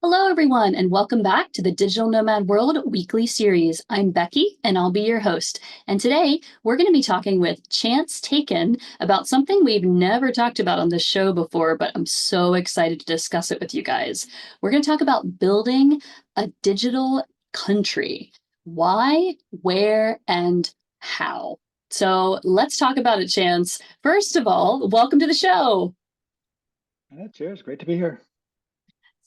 Hello, everyone, and welcome back to the Digital Nomad World Weekly Series. I'm Becky, and I'll be your host. And today, we're going to be talking with Chance Taken about something we've never talked about on this show before, but I'm so excited to discuss it with you guys. We're going to talk about building a digital country. Why, where, and how. So let's talk about it, Chance. First of all, welcome to the show. Cheers. Great to be here.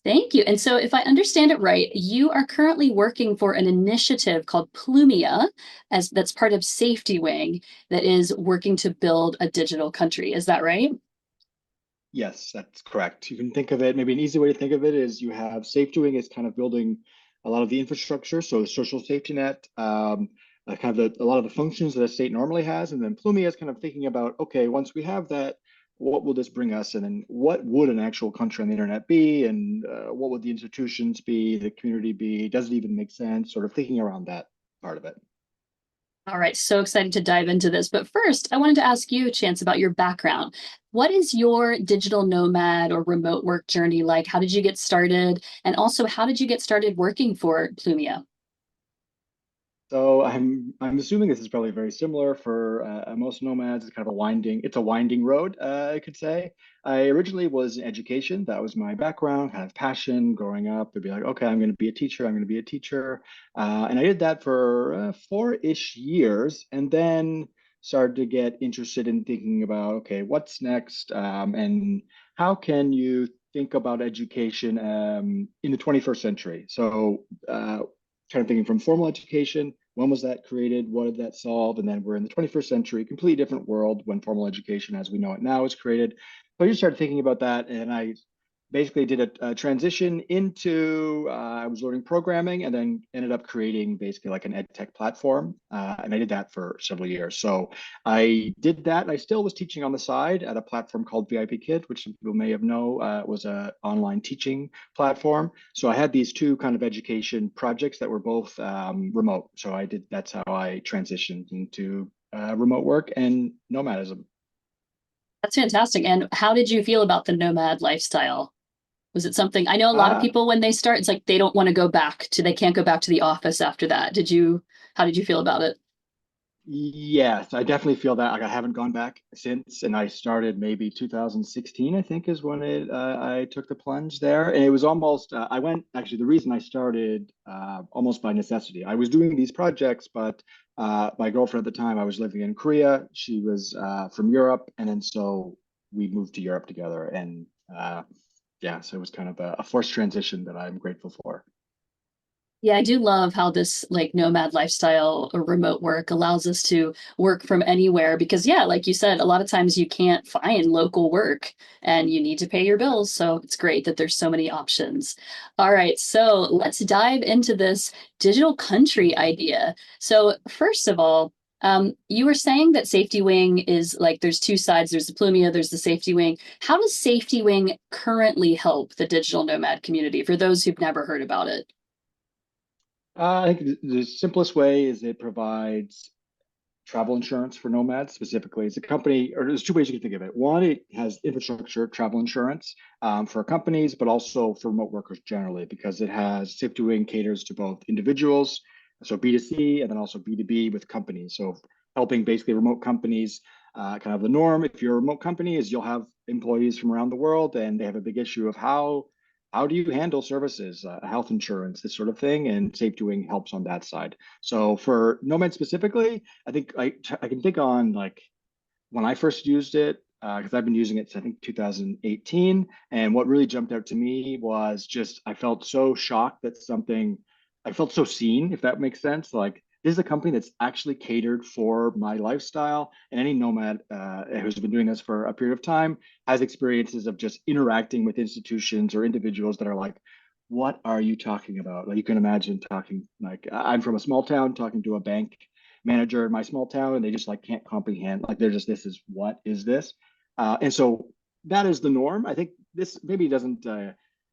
Thank you. And so, if I understand it right, you are currently working for an initiative called Plumia, as that's part of SafetyWing, that is working to build a digital country. Is that right? Yes, that's correct. You can think of it, maybe an easy way to think of it is you have SafetyWing is kind of building a lot of the infrastructure, so the social safety net, a lot of the functions that a state normally has. And then Plumia is kind of thinking about, okay, once we have that, what will this bring us? And then what would an actual country on the internet be? And what would the institutions be, the community be? Does it even make sense? Sort of thinking around that part of it. All right, so excited to dive into this. But first, I wanted to ask you, Chance, about your background. What is your digital nomad or remote work journey like? How did you get started? And also, how did you get started working for Plumia? So I'm assuming this is probably very similar for most nomads. It's kind of a winding road, I could say. I originally was in education. That was my background, kind of passion growing up. It'd be like, okay, I'm going to be a teacher. I'm going to be a teacher. And I did that for 4-ish years, and then started to get interested in thinking about, okay, what's next? And how can you think about education in the 21st century? So kind of thinking from formal education, when was that created? What did that solve? And then we're in the 21st century, completely different world when formal education as we know it now is created. So I just started thinking about that, and I basically did a transition into I was learning programming, and then ended up creating basically like an ed tech platform, and I did that for several years. So I did that. I still was teaching on the side at a platform called VIP Kid, which some people may have know was an online teaching platform. So I had these two kind of education projects that were both remote. So I did. That's how I transitioned into remote work and nomadism. That's fantastic. And how did you feel about the nomad lifestyle? Was it something I know a lot of Uh, people when they start, it's like they don't want to go back to, they can't go back to the office after that. How did you feel about it? Yes, I definitely feel that. Like I haven't gone back since, and I started maybe 2016, I think, is when I took the plunge there. And it was almost I went actually the reason I started almost by necessity. I was doing these projects, but my girlfriend at the time, I was living in Korea. She was from Europe, and then so we moved to Europe together. And yeah, so it was kind of a forced transition that I'm grateful for. Yeah, I do love how this like nomad lifestyle or remote work allows us to work from anywhere because yeah, like you said, a lot of times you can't find local work and you need to pay your bills. So it's great that there's so many options. All right, so let's dive into this digital country idea. So first of all, you were saying that Safety Wing is like there's two sides. There's the Plumia, there's the Safety Wing. How does Safety Wing currently help the digital nomad community for those who've never heard about it? I think the simplest way is it provides travel insurance for nomads specifically. It's a company, or there's two ways you can think of it. One, it has infrastructure travel insurance for companies, but also for remote workers generally, because it has SafetyWing caters to both individuals, so B2C, and then also B2B with companies. So helping basically remote companies. Kind of the norm, if you're a remote company, is you'll have employees from around the world, and they have a big issue of how do you handle services, health insurance, this sort of thing, and SafetyWing helps on that side. So for Nomad specifically, I think I can think on like when I first used it, because I've been using it since I think 2018. And what really jumped out to me was just I felt so shocked that something I felt so seen, if that makes sense. Like this is a company that's actually catered for my lifestyle, and any nomad who's been doing this for a period of time has experiences of just interacting with institutions or individuals that are like, what are you talking about? Like you can imagine talking like I'm from a small town talking to a bank manager in my small town, and they just like can't comprehend. Like they're just, this is what is this? And so that is the norm. I think this maybe doesn't.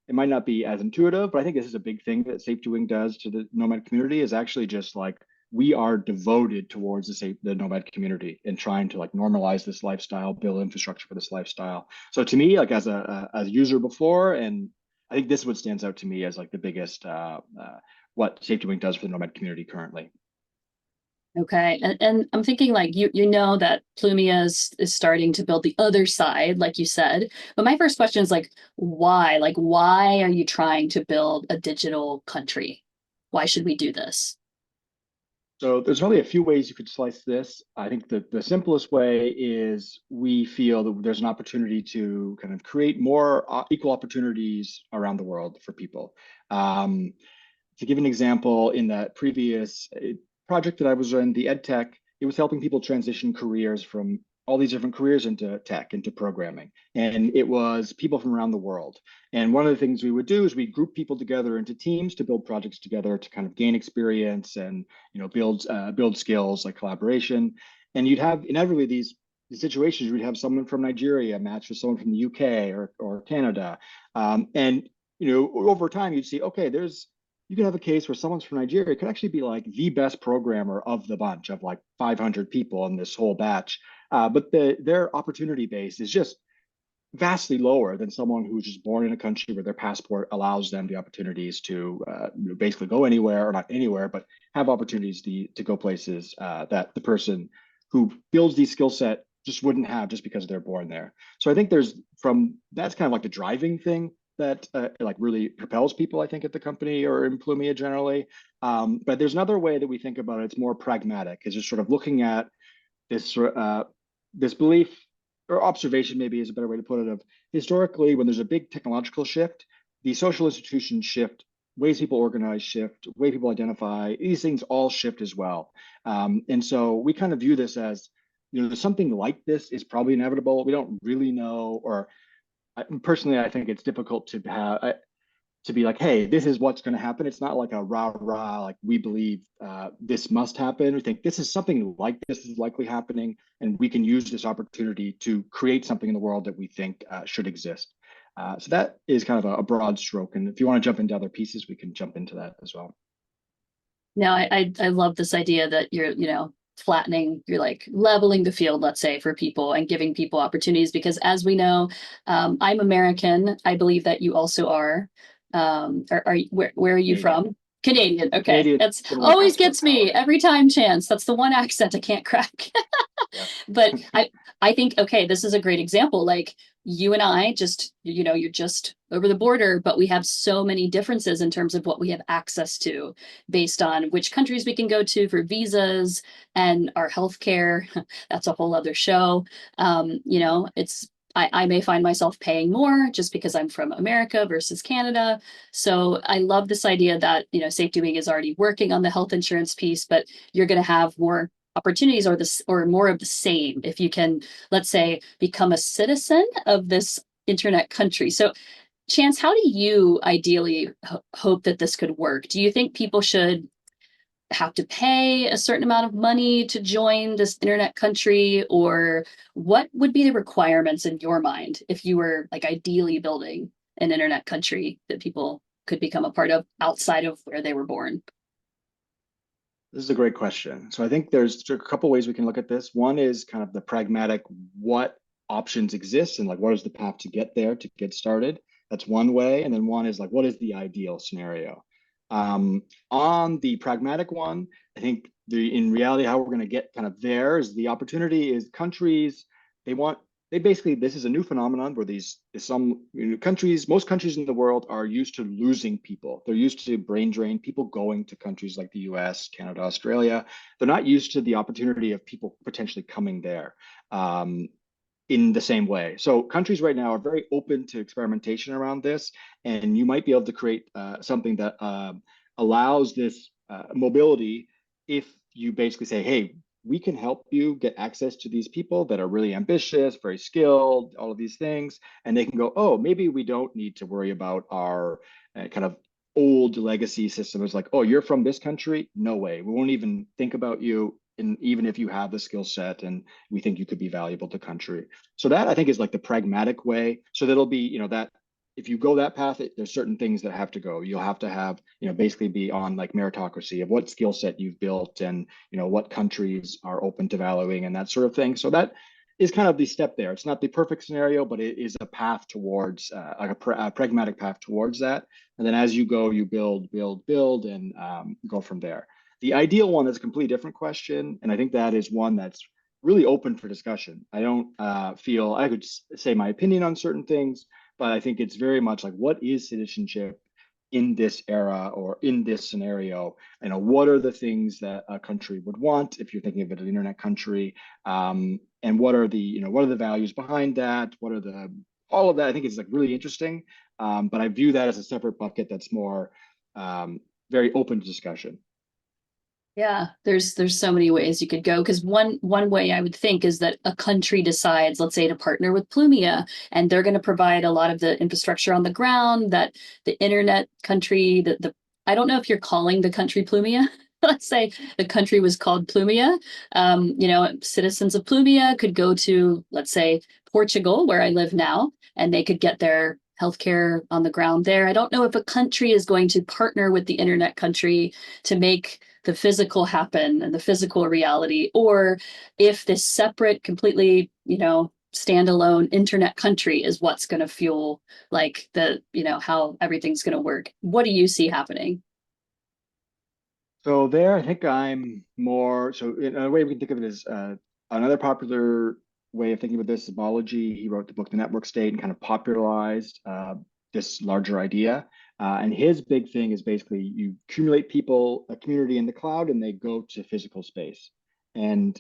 It might not be as intuitive, but I think this is a big thing that SafetyWing does to the nomad community is actually just like we are devoted towards the nomad community and trying to like normalize this lifestyle, build infrastructure for this lifestyle. So to me, like as a user before and I think this is what stands out to me as like the biggest what SafetyWing does for the Nomad community currently. Okay. And I'm thinking like you know that Plumia is starting to build the other side, like you said. But my first question is like, why? Like, why are you trying to build a digital country? Why should we do this? So there's really a few ways you could slice this. I think that the simplest way is we feel that there's an opportunity to kind of create more equal opportunities around the world for people. Um, to give an example, in that previous project that I was in, the ed tech, it was helping people transition careers from all these different careers into tech, into programming. And it was people from around the world. And one of the things we would do is we group people together into teams to build projects together to kind of gain experience and build skills like collaboration. And you'd have inevitably these situations, you'd have someone from Nigeria match with someone from the UK or Canada. And over time you'd see, okay, you can have a case where someone's from Nigeria could actually be like the best programmer of the bunch of like 500 people in this whole batch. But their opportunity base is just vastly lower than someone who's just born in a country where their passport allows them the opportunities to basically go anywhere, or not anywhere, but have opportunities to go places that the person who builds these skill set just wouldn't have just because they're born there. So I think that's kind of like the driving thing that like really propels people, I think, at the company or in Plumia generally. But there's another way that we think about it. It's more pragmatic, is just sort of looking at this belief or observation, maybe is a better way to put it, of historically when there's a big technological shift, the social institutions shift, ways people organize shift, way people identify, these things all shift as well. And so we kind of view this as, something like this is probably inevitable. We don't really know, or personally, I think it's difficult to be like, hey, this is what's going to happen. It's not like a rah rah, like we believe this must happen. We think this is something like this is likely happening, and we can use this opportunity to create something in the world that we think should exist. So that is kind of a broad stroke. And if you want to jump into other pieces, we can jump into that as well. Now, I love this idea that you're flattening, you're like leveling the field, let's say, for people and giving people opportunities. Because as we know, I'm American. I believe that you also are. Where are you Canadian. from? Canadian. Okay, Canadian, that's get a little always passport gets me power. every time. Chance. That's the one accent I can't crack. Yeah. But I think, okay, this is a great example. Like you and I just, you're just over the border, but we have so many differences in terms of what we have access to based on which countries we can go to for visas and our healthcare. That's a whole other show. I may find myself paying more just because I'm from America versus Canada. So I love this idea that, SafetyWing is already working on the health insurance piece, but you're going to have more opportunities or more of the same if you can, let's say, become a citizen of this internet country. So Chance, how do you ideally hope that this could work? Do you think people should have to pay a certain amount of money to join this internet country, or what would be the requirements in your mind if you were like ideally building an internet country that people could become a part of outside of where they were born? This is a great question. So I think there's a couple ways we can look at this. One is kind of the pragmatic, what options exist and like what is the path to get there to get started. That's one way. And then one is like, what is the ideal scenario? On the pragmatic one, I think in reality, how we're going to get kind of there is the opportunity is countries, they want they basically, this is a new phenomenon where countries, most countries in the world are used to losing people. They're used to brain drain, people going to countries like the US, Canada, Australia. They're not used to the opportunity of people potentially coming there in the same way. So countries right now are very open to experimentation around this, and you might be able to create something that allows this mobility if you basically say, hey, we can help you get access to these people that are really ambitious, very skilled, all of these things. And they can go, oh, maybe we don't need to worry about our kind of old legacy system. It's like, oh, you're from this country? No way. We won't even think about you. And even if you have the skill set and we think you could be valuable to country. So that I think is like the pragmatic way. So that'll be, that if you go that path, there's certain things that have to go. You'll have to have, basically be on like meritocracy of what skill set you've built and, what countries are open to valuing and that sort of thing. So that is kind of the step there. It's not the perfect scenario, but it is a path towards like a pragmatic path towards that. And then as you go, you build, and go from there. The ideal one is a completely different question, and I think that is one that's really open for discussion. I don't feel I could say my opinion on certain things, but I think it's very much like, what is citizenship in this era or in this scenario? You know, what are the things that a country would want if you're thinking of it as an internet country? And what are the, what are the values behind that? What are the, all of that I think is like really interesting. But I view that as a separate bucket that's more very open to discussion. Yeah, there's so many ways you could go because one way I would think is that a country decides, let's say, to partner with Plumia, and they're going to provide a lot of the infrastructure on the ground that the internet country, the I don't know if you're calling the country Plumia. Let's say the country was called Plumia. Citizens of Plumia could go to, let's say, Portugal, where I live now, and they could get their healthcare on the ground there. I don't know if a country is going to partner with the internet country to make the physical happen and the physical reality, or if this separate, completely, standalone internet country is what's going to fuel like how everything's going to work. What do you see happening? So there, I think I'm more, so in a way we can think of it as another popular way of thinking about this is Balaji. He wrote the book The Network State and kind of popularized this larger idea. And his big thing is basically you accumulate people, a community in the cloud, and they go to physical space. And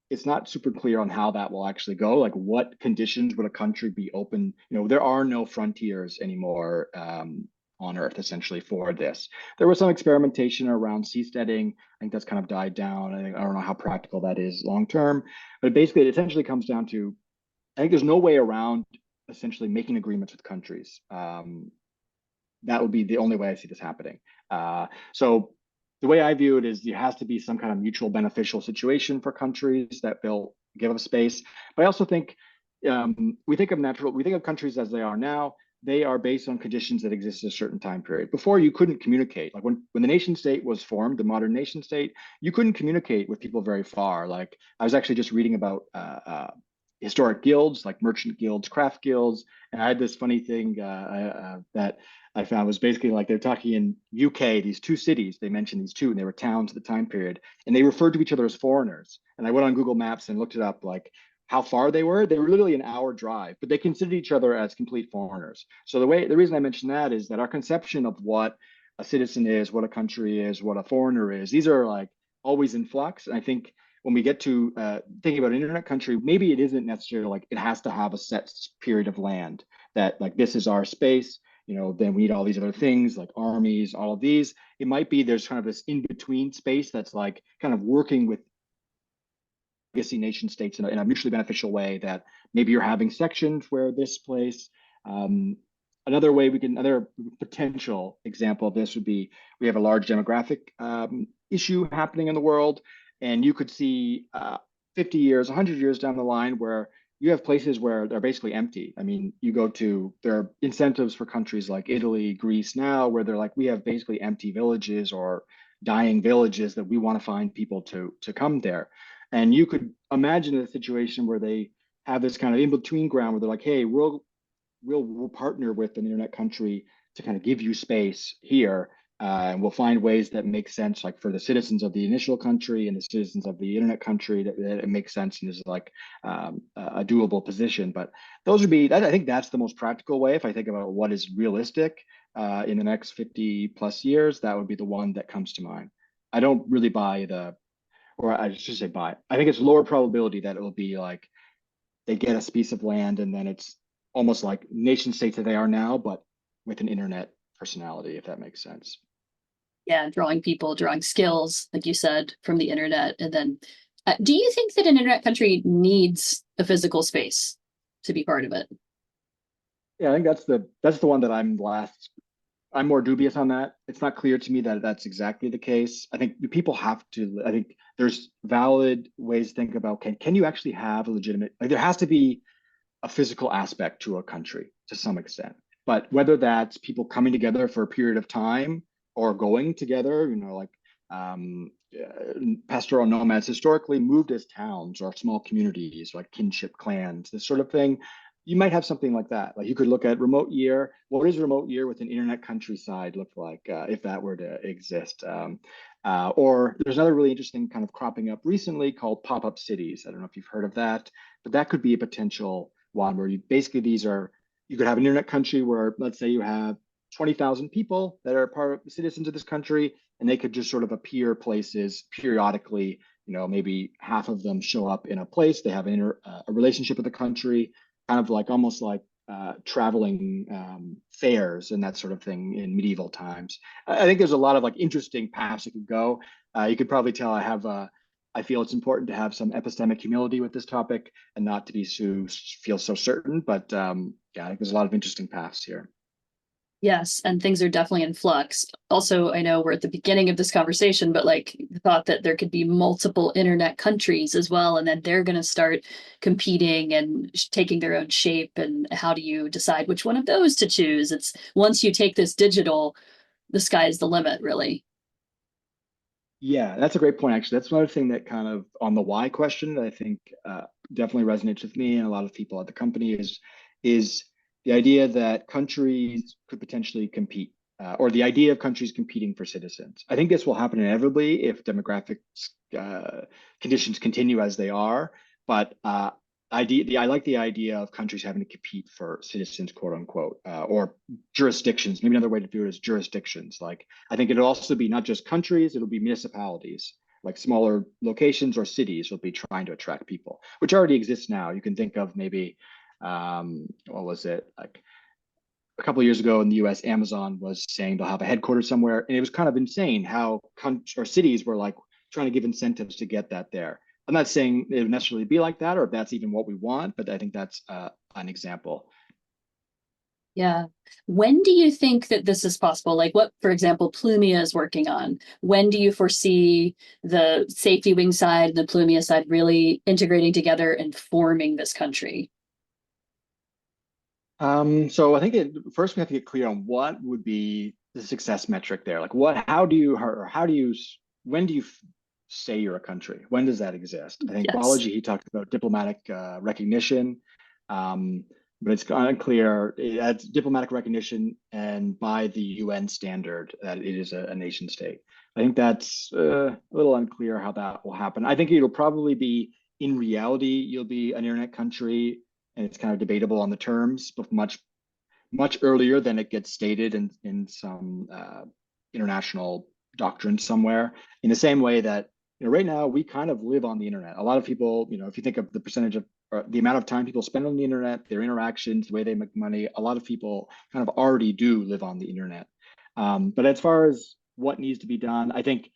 it's not super clear on how that will actually go. Like, what conditions would a country be open? There are no frontiers anymore on Earth, essentially, for this. There was some experimentation around seasteading. I think that's kind of died down. I don't know how practical that is long term, but basically, it essentially comes down to, I think there's no way around essentially making agreements with countries. That would be the only way I see this happening. So the way I view it is there has to be some kind of mutual beneficial situation for countries that they'll give up space. But I also think we think of countries as they are now. They are based on conditions that exist at a certain time period. Before, you couldn't communicate. Like when the nation state was formed, the modern nation state, you couldn't communicate with people very far. Like I was actually just reading about historic guilds, like merchant guilds, craft guilds, and I had this funny thing that I found was basically like they're talking in UK, these two cities, they mentioned these two, and they were towns at the time period, and they referred to each other as foreigners. And I went on Google Maps and looked it up, like how far they were. They were literally an hour drive, but they considered each other as complete foreigners. So the reason I mention that is that our conception of what a citizen is, what a country is, what a foreigner is, these are like always in flux. And I think when we get to thinking about an internet country, maybe it isn't necessarily like it has to have a set period of land that like this is our space. Then we need all these other things like armies, all of these. It might be there's kind of this in between space that's like kind of working with legacy nation states in a mutually beneficial way, that maybe you're having sections where this place. Another potential example of this would be we have a large demographic issue happening in the world, and you could see 50 years, 100 years down the line where you have places where they're basically empty. I mean, there are incentives for countries like Italy, Greece now, where they're like, we have basically empty villages or dying villages that we want to find people to come there. And you could imagine a situation where they have this kind of in between ground where they're like, hey, we'll partner with an internet country to kind of give you space here. And we'll find ways that make sense, like for the citizens of the initial country and the citizens of the internet country, that it makes sense and is like a doable position. But I think that's the most practical way. If I think about what is realistic in the next 50 plus years, that would be the one that comes to mind. I don't really buy or I should say buy. I think it's lower probability that it will be like they get a piece of land and then it's almost like nation states that they are now, but with an internet personality, if that makes sense. Yeah, drawing people, drawing skills, like you said, from the internet. And then, do you think that an internet country needs a physical space to be part of it? Yeah, I think that's the one that I'm more dubious on that. It's not clear to me that that's exactly the case. I think people have to. I think there's valid ways to think about can you actually have a legitimate, like there has to be a physical aspect to a country to some extent. But whether that's people coming together for a period of time or going together, like pastoral nomads historically moved as towns or small communities, like kinship clans, this sort of thing. You might have something like that. Like you could look at remote year. What does remote year with an internet countryside look like if that were to exist? Or there's another really interesting kind of cropping up recently called pop-up cities. I don't know if you've heard of that, but that could be a potential one where you basically these are you could have an internet country where let's say you have 20,000 people that are part of the citizens of this country, and they could just sort of appear places periodically. Maybe half of them show up in a place. They have a relationship with the country, kind of like almost like traveling fairs and that sort of thing in medieval times. I think there's a lot of like interesting paths you could go. You could probably tell I feel it's important to have some epistemic humility with this topic and not to be feel so certain. But yeah, I think there's a lot of interesting paths here. Yes, and things are definitely in flux. Also, I know we're at the beginning of this conversation, but like the thought that there could be multiple internet countries as well, and then they're going to start competing and taking their own shape. And how do you decide which one of those to choose? It's once you take this digital, the sky is the limit, really. Yeah, that's a great point. Actually, that's another thing that kind of on the why question that I think definitely resonates with me and a lot of people at the company is the idea that countries could potentially compete, or the idea of countries competing for citizens. I think this will happen inevitably if demographic uh, conditions continue as they are. But I like the idea of countries having to compete for citizens, quote unquote, or jurisdictions. Maybe another way to do it is jurisdictions. Like I think it'll also be not just countries; it'll be municipalities, like smaller locations or cities will be trying to attract people, which already exists now. You can think of maybe what was it like a couple of years ago in the US, Amazon was saying they'll have a headquarters somewhere. And it was kind of insane how or cities were like trying to give incentives to get that there. I'm not saying it would necessarily be like that or if that's even what we want, but I think that's an example. Yeah. When do you think that this is possible? Like what, for example, Plumia is working on? When do you foresee the SafetyWing side and the Plumia side really integrating together and forming this country? So I think first we have to get clear on what would be the success metric there. Like how do you, or how do you, when do you say you're a country? When does that exist? I think Yes. Balaji, he talked about diplomatic recognition, um, but it's unclear. It's diplomatic recognition and by the UN standard that it is a nation state. I think that's a little unclear how that will happen. I think it'll probably be in reality, you'll be an internet country and it's kind of debatable on the terms, but much earlier than it gets stated in some international doctrine somewhere. In the same way that right now we kind of live on the internet. A lot of people, if you think of the percentage of or the amount of time people spend on the internet, their interactions, the way they make money, a lot of people kind of already do live on the internet. But as far as what needs to be done, I think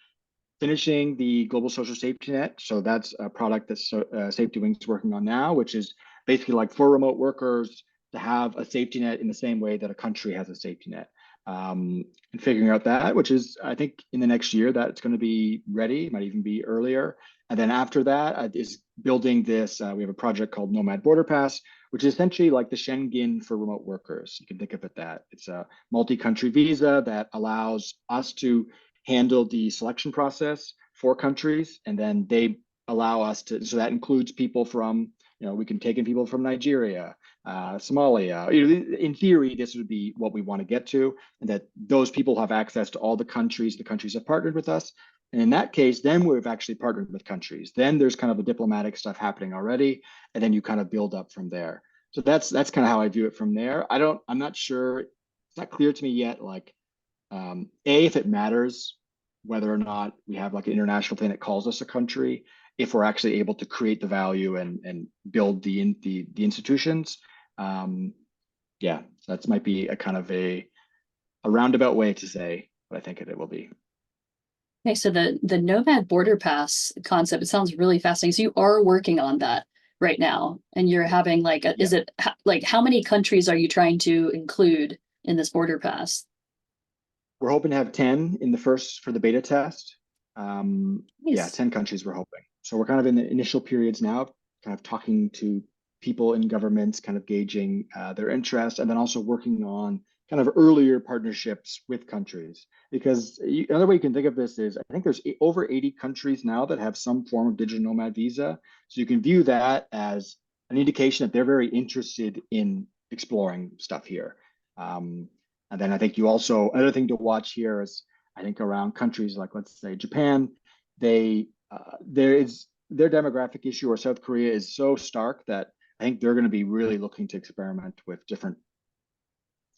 finishing the global social safety net. So that's a product that SafetyWing is working on now, which is basically like for remote workers to have a safety net in the same way that a country has a safety net. And figuring out that, which is, I think, in the next year that it's going to be ready, might even be earlier. And then after that is building this. We have a project called Nomad Border Pass, which is essentially like the Schengen for remote workers. You can think of it that it's a multi-country visa that allows us to handle the selection process for countries, and then they allow us to. So that includes people from, we can take in people from Nigeria, Somalia. In theory, this would be what we want to get to, and that those people have access to all the countries. The countries have partnered with us, and in that case, then we've actually partnered with countries. Then there's kind of the diplomatic stuff happening already, and then you kind of build up from there. So that's kind of how I view it from there. I'm not sure. It's not clear to me yet, like if it matters whether or not we have like an international thing that calls us a country, if we're actually able to create the value and build the institutions. Um, yeah, so that might be a kind of a roundabout way to say what I think it will be. Okay, so the Nomad Border Pass concept, it sounds really fascinating. So you are working on that right now, and you're having like, Yeah, like how many countries are you trying to include in this border pass? we're hoping to have 10 in the first for the beta test. Yeah, Nice. 10 countries we're hoping. So we're kind of in the initial periods now, kind of talking to people in governments, kind of gauging their interest, and then also working on kind of earlier partnerships with countries. Because another way you can think of this is, I think there's over 80 countries now that have some form of digital nomad visa. So you can view that as an indication that they're very interested in exploring stuff here. Um, and then I think you also, another thing to watch here is, I think around countries like, let's say Japan, there is their demographic issue, or South Korea is so stark that I think they're going to be really looking to experiment with different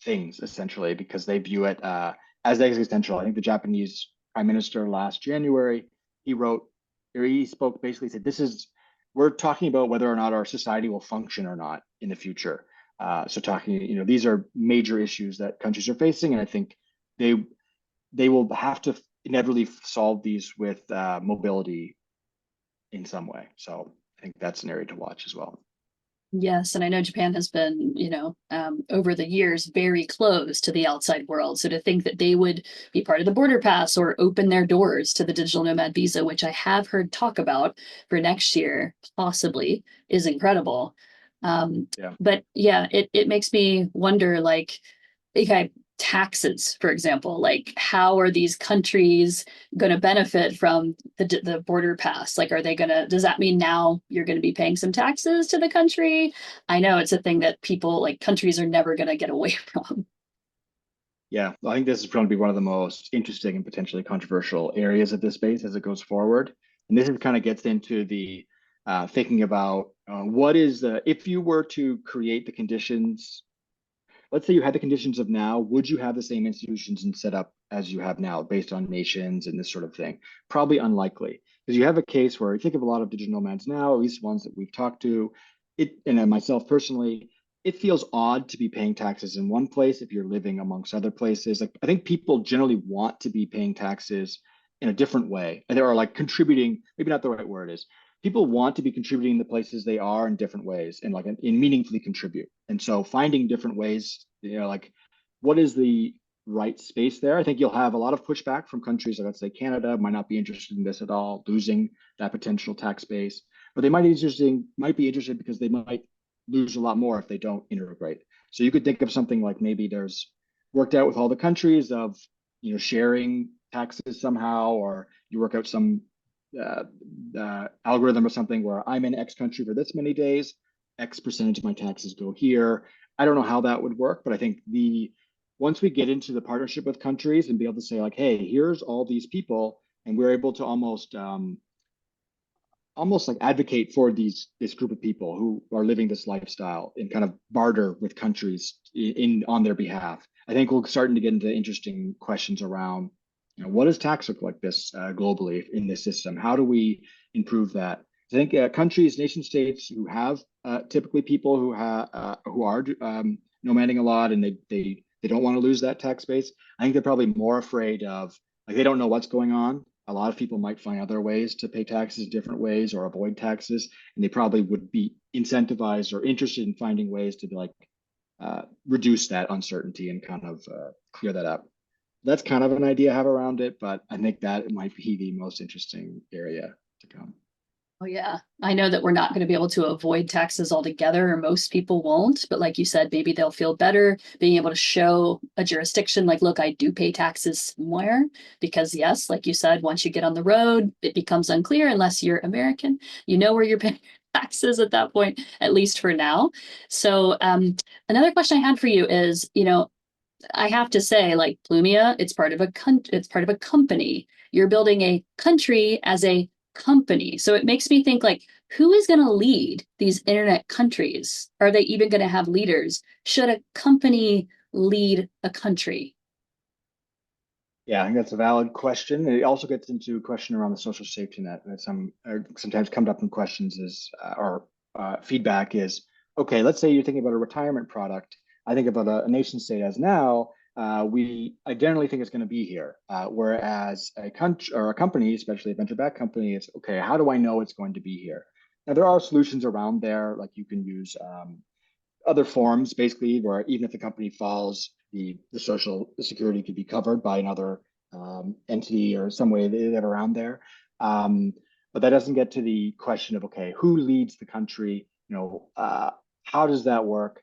things essentially because they view it as existential. I think the Japanese prime minister last January, he wrote, or he spoke basically said, this is, we're talking about whether or not our society will function or not in the future. So talking, these are major issues that countries are facing. And I think they, they will have to inevitably solve these with mobility in some way. So I think that's an area to watch as well. Yes, and I know Japan has been, over the years, very close to the outside world. So to think that they would be part of the border pass or open their doors to the digital nomad visa, which I have heard talk about for next year, possibly, is incredible. Yeah. But yeah, it makes me wonder, like, okay, taxes, for example, like how are these countries going to benefit from the border pass? Like, are they going to, does that mean now you're going to be paying some taxes to the country? I know it's a thing that people, like, countries are never going to get away from. Yeah, I think this is going to be one of the most interesting and potentially controversial areas of this space as it goes forward. And this is kind of gets into the thinking about what is the, if you were to create the conditions, let's say you had the conditions of now, would you have the same institutions and setup as you have now based on nations and this sort of thing? Probably unlikely, because you have a case where you think of a lot of digital nomads now, at least ones that we've talked to, it, and myself personally, it feels odd to be paying taxes in one place if you're living amongst other places. Like, I think people generally want to be paying taxes in a different way, and they are like contributing, maybe not the right word is, people want to be contributing the places they are in different ways and like in meaningfully contribute. And so finding different ways, like what is the right space there? I think you'll have a lot of pushback from countries like, let's say Canada might not be interested in this at all, losing that potential tax base, but they might be interested because they might lose a lot more if they don't integrate. So you could think of something like maybe there's worked out with all the countries of, sharing taxes somehow, or you work out some uh, algorithm or something where I'm in X country for this many days, X percentage of my taxes go here. I don't know how that would work, but I think the once we get into the partnership with countries and be able to say like, hey, here's all these people, and we're able to almost like advocate for this group of people who are living this lifestyle and kind of barter with countries in on their behalf. I think we're starting to get into interesting questions around, what does tax look like this globally in this system? How do we improve that? I think countries, nation states who have typically people who are nomading a lot and they don't want to lose that tax base. I think they're probably more afraid of, like, they don't know what's going on. A lot of people might find other ways to pay taxes different ways or avoid taxes, and they probably would be incentivized or interested in finding ways to like reduce that uncertainty and kind of clear that up. That's kind of an idea I have around it, but I think that might be the most interesting area to come. Oh, yeah. I know that we're not going to be able to avoid taxes altogether, or most people won't. But like you said, maybe they'll feel better being able to show a jurisdiction like, look, I do pay taxes somewhere. Because, yes, like you said, once you get on the road, it becomes unclear unless you're American. You know where you're paying taxes at that point, at least for now. So, another question I had for you is, I have to say, like, Plumia, it's part of a company. You're building a country as a company. So it makes me think, like, who is going to lead these internet countries? Are they even going to have leaders? Should a company lead a country? Yeah, I think that's a valid question. It also gets into a question around the social safety net that sometimes comes up in questions is or feedback is, okay, let's say you're thinking about a retirement product. I think about a nation state as now, I generally think it's going to be here. Whereas a country or a company, especially a venture-backed company, it's okay, how do I know it's going to be here? Now there are solutions around there, like you can use other forms, basically, where even if the company falls, the social security could be covered by another entity or some way they get around there. But that doesn't get to the question of, okay, who leads the country? How does that work?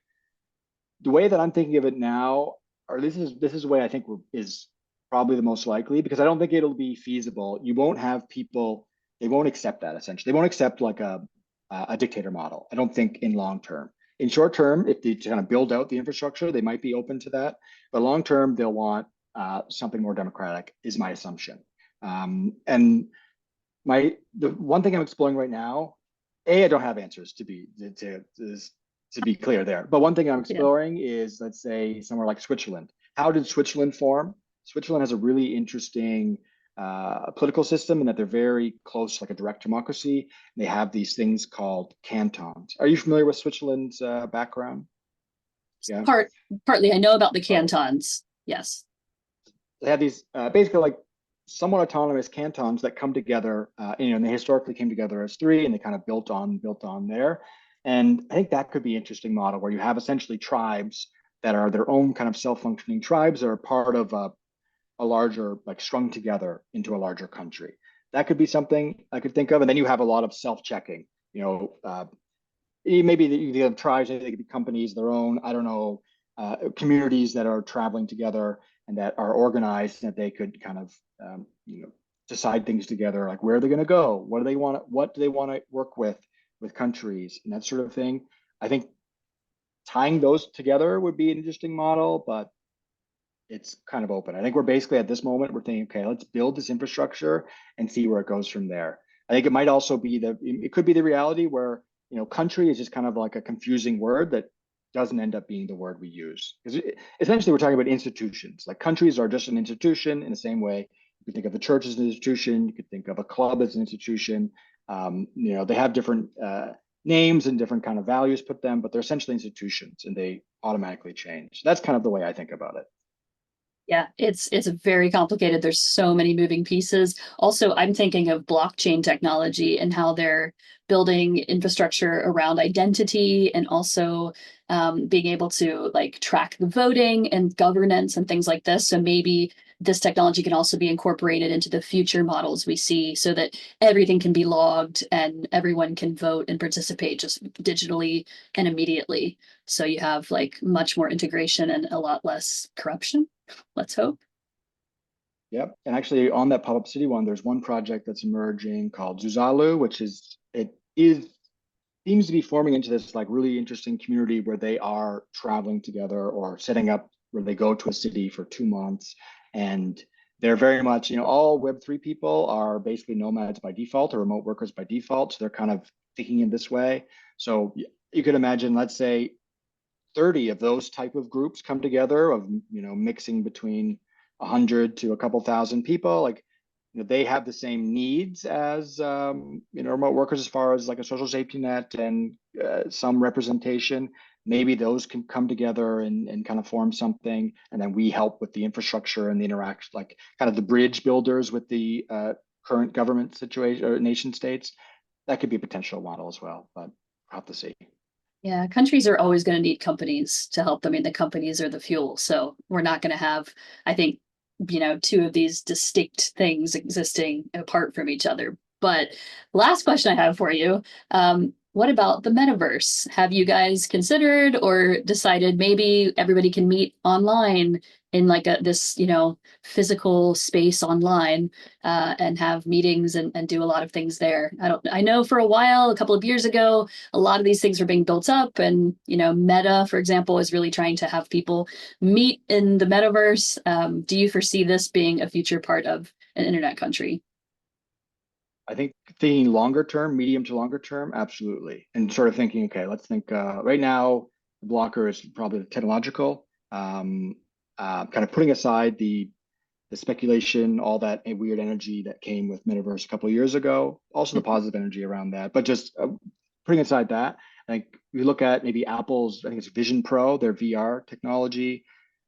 The way that I'm thinking of it now, or this is the way I think is probably the most likely, because I don't think it'll be feasible. You won't have people, they won't accept that essentially. They won't accept like a dictator model. I don't think in long term. In short term, if they kind of build out the infrastructure, they might be open to that. But long term, they'll want something more democratic, is my assumption. And the one thing I'm exploring right now, I don't have answers to be clear there. But one thing I'm Yeah. exploring is, let's say, somewhere like Switzerland. How did Switzerland form? Switzerland has a really interesting political system in that they're very close, like a direct democracy. They have these things called cantons. Are you familiar with Switzerland's background? Yeah. Partly, I know about the Oh, cantons. Yes. they have these basically like somewhat autonomous cantons that come together. And they historically came together as three, and they kind of built on there. And I think that could be an interesting model where you have essentially tribes that are their own kind of self-functioning tribes that are part of a larger, like strung together into a larger country. That could be something I could think of. And then you have a lot of self-checking. Maybe you have tribes, maybe they could be companies, their own, I don't know, communities that are traveling together and that are organized, that they could kind of, decide things together, like where they're going to go, what do they want to work with countries and that sort of thing. I think tying those together would be an interesting model, but it's kind of open. I think we're basically at this moment, we're thinking, okay, let's build this infrastructure and see where it goes from there. I think it might also be it could be the reality where, country is just kind of like a confusing word that doesn't end up being the word we use. Because essentially we're talking about institutions. Like countries are just an institution in the same way. You could think of the church as an institution. You could think of a club as an institution. They have different names and different kind of values put them, but they're essentially institutions and they automatically change. That's kind of the way I think about it. Yeah, it's very complicated. There's so many moving pieces. Also, I'm thinking of blockchain technology and how they're building infrastructure around identity and also being able to like track the voting and governance and things like this. So maybe this technology can also be incorporated into the future models we see so that everything can be logged and everyone can vote and participate just digitally and immediately. So you have like much more integration and a lot less corruption. Let's hope. Yep. And actually on that pop-up city one, there's one project that's emerging called Zuzalu, which is seems to be forming into this like really interesting community where they are traveling together or setting up where they go to a city for 2 months. And they're very much, all Web3 people are basically nomads by default or remote workers by default. So they're kind of thinking in this way. So you could imagine, let's say 30 of those type of groups come together of, mixing between 100 to a couple thousand people. Like, they have the same needs as, remote workers as far as like a social safety net and some representation. Maybe those can come together and kind of form something. And then we help with the infrastructure and the interaction, like kind of the bridge builders with the current government situation or nation states. That could be a potential model as well, but we'll have to see. Yeah, countries are always going to need companies to help them. I mean, the companies are the fuel. So we're not going to have, I think, two of these distinct things existing apart from each other. But last question I have for you. What about the metaverse? Have you guys considered or decided maybe everybody can meet online in like this, physical space online and have meetings and do a lot of things there? I know for a while, a couple of years ago, a lot of these things were being built up and, Meta, for example, is really trying to have people meet in the metaverse. Do you foresee this being a future part of an internet country? I think thinking longer term, medium to longer term, absolutely. And sort of thinking, okay, let's think right now, the blocker is probably the technological, kind of putting aside the speculation, all that weird energy that came with metaverse a couple of years ago, also the positive energy around that. But just putting aside that, I think we look at maybe Apple's, I think it's Vision Pro, their VR technology.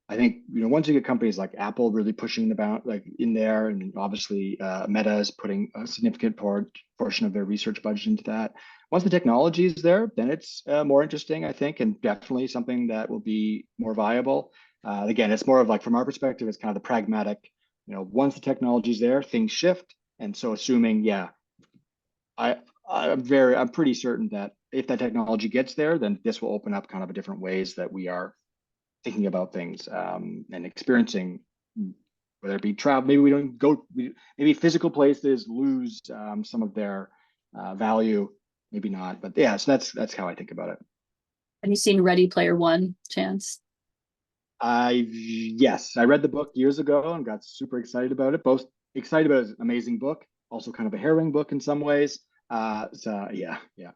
I think once you get companies like Apple really pushing the bound like in there, and obviously Meta is putting a significant portion of their research budget into that. Once the technology is there, then it's more interesting, I think, and definitely something that will be more viable. Again, it's more of like from our perspective, it's kind of the pragmatic. Once the technology is there, things shift, and so assuming, yeah, I I'm pretty certain that if that technology gets there, then this will open up kind of a different ways that we are thinking about things and experiencing, whether it be travel. Maybe we don't go. Maybe physical places lose some of their value. Maybe not, but yeah. So that's how I think about it. Have you seen Ready Player One, Chance? Yes, I read the book years ago and got super excited about it. Both excited about it, it's an amazing book, also kind of a harrowing book in some ways. So yeah, yeah.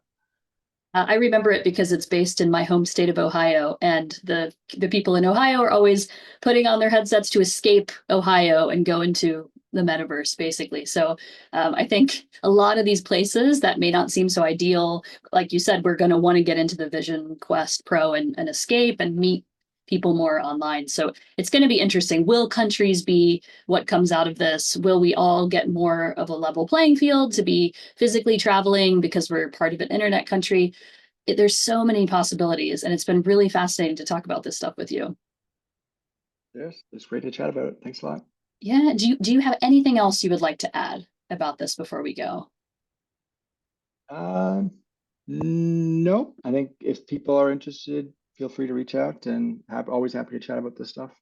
I remember it because it's based in my home state of Ohio, and the people in Ohio are always putting on their headsets to escape Ohio and go into the metaverse, basically. So I think a lot of these places that may not seem so ideal, like you said, we're going to want to get into the Vision Quest Pro and escape and meet people more online. So it's going to be interesting. Will countries be what comes out of this? Will we all get more of a level playing field to be physically traveling because we're part of an internet country? There's so many possibilities, and it's been really fascinating to talk about this stuff with you. Yes, it's great to chat about it. Thanks a lot. Yeah. Do you have anything else you would like to add about this before we go? Um, no, I think if people are interested, feel free to reach out and always happy to chat about this stuff.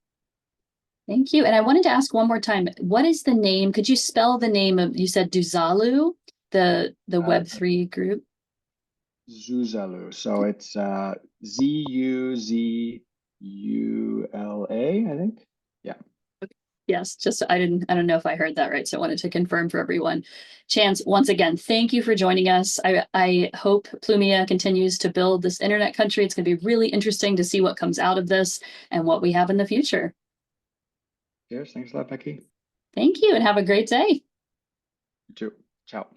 Thank you. And I wanted to ask one more time, what is the name? Could you spell the name of, you said Duzalu, the Uh, Web3 group? Zuzalu. So it's Zuzula, I think. Yeah. Yes, just I don't know if I heard that right, so I wanted to confirm for everyone. Chance, once again, thank you for joining us. I hope Plumia continues to build this internet country. It's going to be really interesting to see what comes out of this and what we have in the future. Cheers. Thanks a lot, Becky. Thank you and have a great day. You too. Ciao.